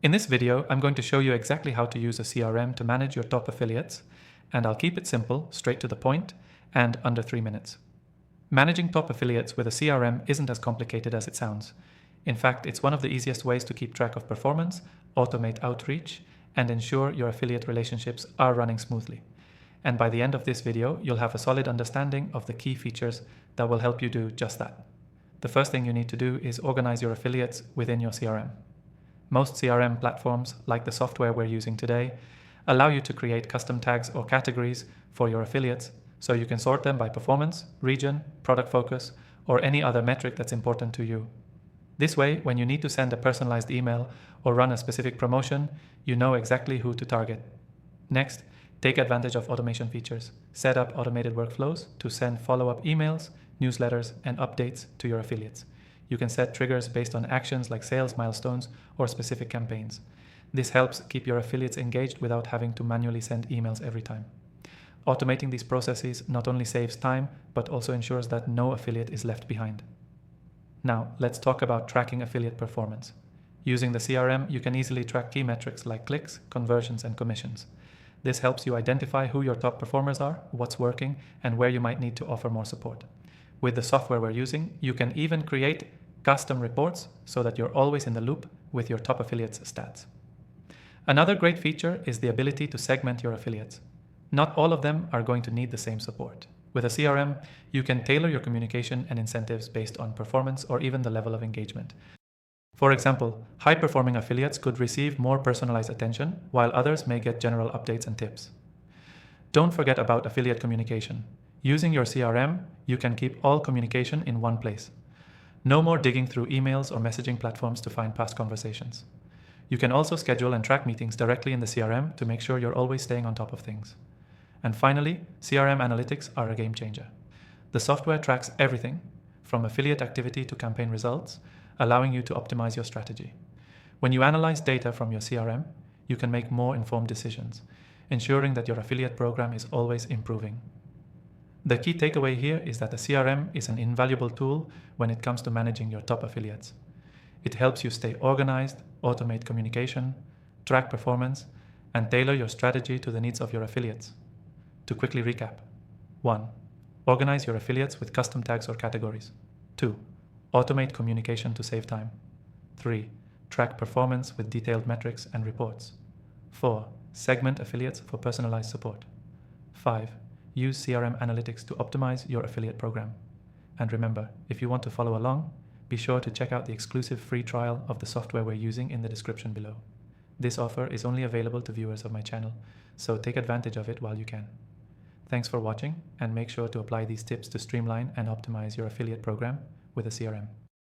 In this video, I'm going to show you exactly how to use a CRM to manage your top affiliates, and I'll keep it simple, straight to the point, and under 3 minutes. Managing top affiliates with a CRM isn't as complicated as it sounds. In fact, it's one of the easiest ways to keep track of performance, automate outreach, and ensure your affiliate relationships are running smoothly. And by the end of this video, you'll have a solid understanding of the key features that will help you do just that. The first thing you need to do is organize your affiliates within your CRM. Most CRM platforms, like the software we're using today, allow you to create custom tags or categories for your affiliates, so you can sort them by performance, region, product focus, or any other metric that's important to you. This way, when you need to send a personalized email or run a specific promotion, you know exactly who to target. Next, take advantage of automation features. Set up automated workflows to send follow-up emails, newsletters, and updates to your affiliates. You can set triggers based on actions like sales milestones or specific campaigns. This helps keep your affiliates engaged without having to manually send emails every time. Automating these processes not only saves time, but also ensures that no affiliate is left behind. Now, let's talk about tracking affiliate performance. Using the CRM, you can easily track key metrics like clicks, conversions, and commissions. This helps you identify who your top performers are, what's working, and where you might need to offer more support. With the software we're using, you can even create custom reports so that you're always in the loop with your top affiliates' stats. Another great feature is the ability to segment your affiliates. Not all of them are going to need the same support. With a CRM, you can tailor your communication and incentives based on performance or even the level of engagement. For example, high-performing affiliates could receive more personalized attention, while others may get general updates and tips. Don't forget about affiliate communication. Using your CRM, you can keep all communication in one place. No more digging through emails or messaging platforms to find past conversations. You can also schedule and track meetings directly in the CRM to make sure you're always staying on top of things. And finally, CRM analytics are a game changer. The software tracks everything, from affiliate activity to campaign results, allowing you to optimize your strategy. When you analyze data from your CRM, you can make more informed decisions, ensuring that your affiliate program is always improving. The key takeaway here is that the CRM is an invaluable tool when it comes to managing your top affiliates. It helps you stay organized, automate communication, track performance, and tailor your strategy to the needs of your affiliates. To quickly recap: 1. Organize your affiliates with custom tags or categories. 2. Automate communication to save time. 3. Track performance with detailed metrics and reports. 4. Segment affiliates for personalized support. 5. Use CRM analytics to optimize your affiliate program. And remember, if you want to follow along, be sure to check out the exclusive free trial of the software we're using in the description below. This offer is only available to viewers of my channel, so take advantage of it while you can. Thanks for watching, and make sure to apply these tips to streamline and optimize your affiliate program with a CRM.